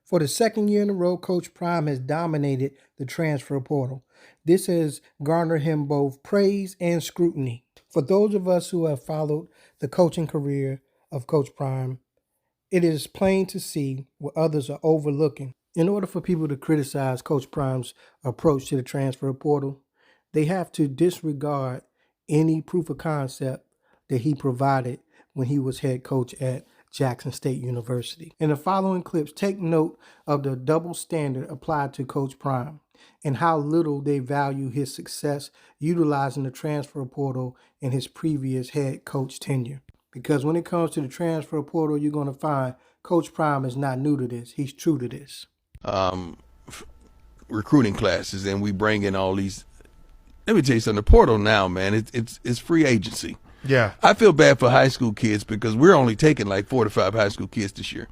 For the second year in a row, Coach Prime has dominated the transfer portal. This has garnered him both praise and scrutiny. For those of us who have followed the coaching career of Coach Prime, it is plain to see what others are overlooking. In order for people to criticize Coach Prime's approach to the transfer portal, they have to disregard any proof of concept that he provided when he was head coach at Jackson State University. In the following clips, take note of the double standard applied to Coach Prime and how little they value his success utilizing the transfer portal in his previous head coach tenure. Because when it comes to the transfer portal, you're going to find Coach Prime is not new to this. He's true to this. Recruiting classes, and we bring in all these. Let me tell you something. The portal now, man, it's free agency. Yeah. I feel bad for high school kids because we're only taking like 4 to 5 high school kids this year,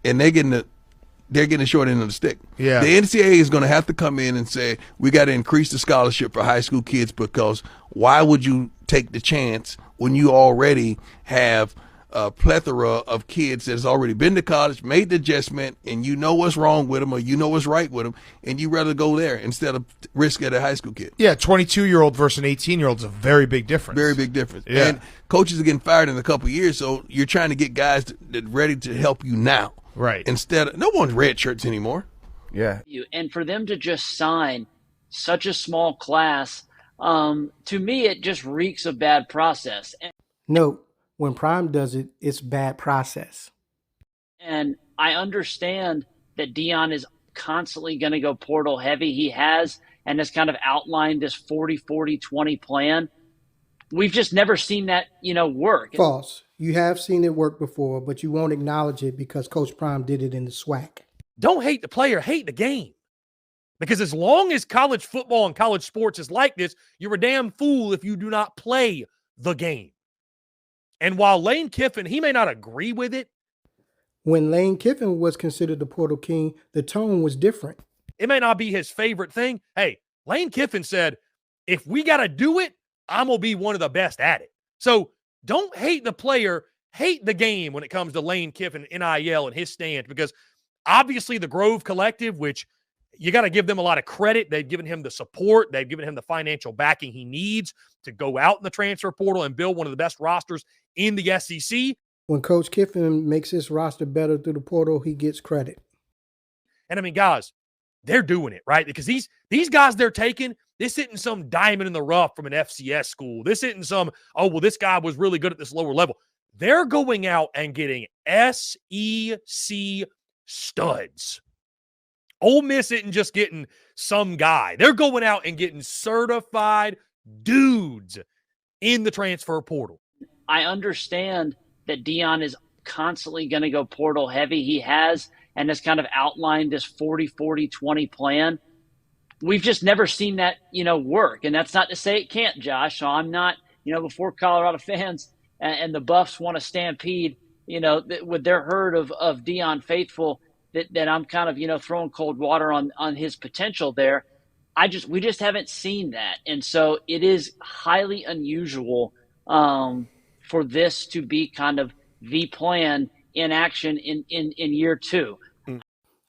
and they're getting the short end of the stick. Yeah. The NCAA is going to have to come in and say, we got to increase the scholarship for high school kids, because why would you take the chance when you already have a plethora of kids that's already been to college, made the adjustment, and you know what's wrong with them or you know what's right with them, and you rather go there instead of risk at a high school kid. Yeah, 22-year-old versus an 18-year-old is a very big difference. Very big difference. Yeah. And coaches are getting fired in a couple of years, so you're trying to get guys that ready to help you now. Right. Instead of, no one's red shirts anymore. Yeah. And for them to just sign such a small class, to me, it just reeks of bad process. Note, when Prime does it, it's bad process. And I understand that Dion is constantly going to go portal heavy. He has kind of outlined this 40-40-20 plan. We've just never seen that, work. False. You have seen it work before, but you won't acknowledge it because Coach Prime did it in the SWAC. Don't hate the player, hate the game. Because as long as college football and college sports is like this, you're a damn fool if you do not play the game. And while Lane Kiffin, he may not agree with it. When Lane Kiffin was considered the portal king, the tone was different. It may not be his favorite thing. Hey, Lane Kiffin said, if we got to do it, I'm going to be one of the best at it. So don't hate the player, hate the game when it comes to Lane Kiffin, NIL, and his stance, because obviously the Grove Collective, which you got to give them a lot of credit. They've given him the support. They've given him the financial backing he needs to go out in the transfer portal and build one of the best rosters in the SEC. When Coach Kiffin makes his roster better through the portal, he gets credit. And I mean, guys, they're doing it, right? Because these guys they're taking, this isn't some diamond in the rough from an FCS school. This isn't some, oh, well, this guy was really good at this lower level. They're going out and getting SEC studs. Ole Miss isn't just getting some guy. They're going out and getting certified dudes in the transfer portal. I understand that Dion is constantly going to go portal heavy. He has kind of outlined this 40-40-20 plan. We've just never seen that, work. And that's not to say it can't, Josh. So I'm not, before Colorado fans and the Buffs want to stampede, with their herd of Dion faithful, that I'm kind of, throwing cold water on his potential there. We just haven't seen that. And so it is highly unusual for this to be kind of the plan in action in year two.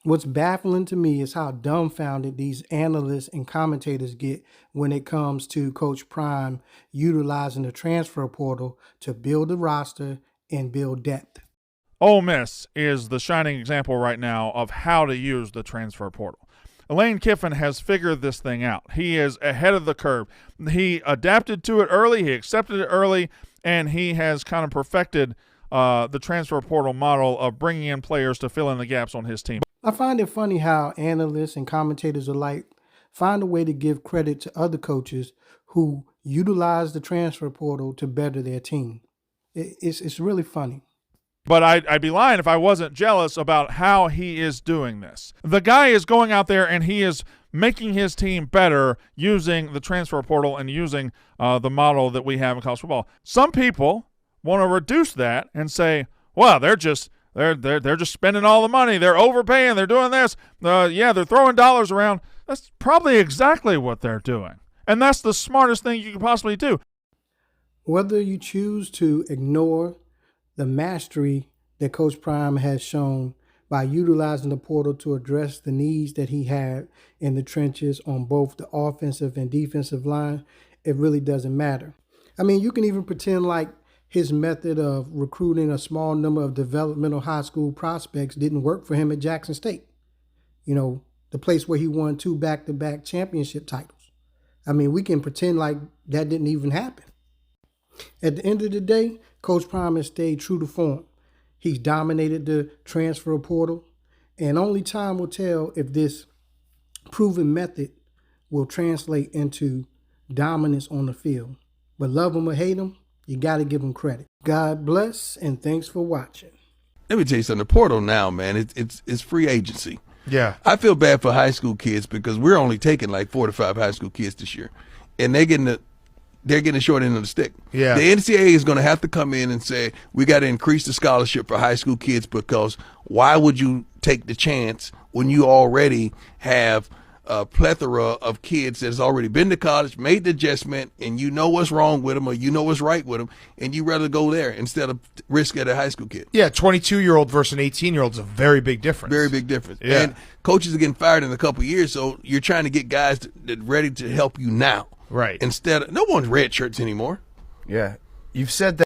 What's baffling to me is how dumbfounded these analysts and commentators get when it comes to Coach Prime utilizing the transfer portal to build a roster and build depth. Ole Miss is the shining example right now of how to use the transfer portal. Lane Kiffin has figured this thing out. He is ahead of the curve. He adapted to it early, he accepted it early, and he has kind of perfected the transfer portal model of bringing in players to fill in the gaps on his team. I find it funny how analysts and commentators alike find a way to give credit to other coaches who utilize the transfer portal to better their team. It's really funny. But I'd be lying if I wasn't jealous about how he is doing this. The guy is going out there and he is making his team better using the transfer portal and using the model that we have in college football. Some people want to reduce that and say, well, they're just spending all the money. They're overpaying. They're doing this. They're throwing dollars around. That's probably exactly what they're doing. And that's the smartest thing you could possibly do. Whether you choose to ignore the mastery that Coach Prime has shown by utilizing the portal to address the needs that he had in the trenches on both the offensive and defensive line, it really doesn't matter. I mean, you can even pretend like his method of recruiting a small number of developmental high school prospects didn't work for him at Jackson State. You know, the place where he won 2 back-to-back championship titles. I mean, we can pretend like that didn't even happen. At the end of the day, Coach Prime has stayed true to form. He's dominated the transfer portal, and only time will tell if this proven method will translate into dominance on the field. But love him or hate him, you got to give him credit. God bless, and thanks for watching. Let me tell you something. The portal now, man, it's free agency. Yeah. I feel bad for high school kids because we're only taking like 4 to 5 high school kids this year, and they're getting the short end of the stick. Yeah. The NCAA is going to have to come in and say, we got to increase the scholarship for high school kids, because why would you take the chance when you already have a plethora of kids that's already been to college, made the adjustment, and you know what's wrong with them or you know what's right with them, and you rather go there instead of risk at a high school kid. Yeah, 22-year-old versus an 18-year-old is a very big difference. Very big difference. Yeah. And coaches are getting fired in a couple of years, so you're trying to get guys that ready to help you now. Right. Instead of, no one's red shirts anymore. Yeah. You've said that.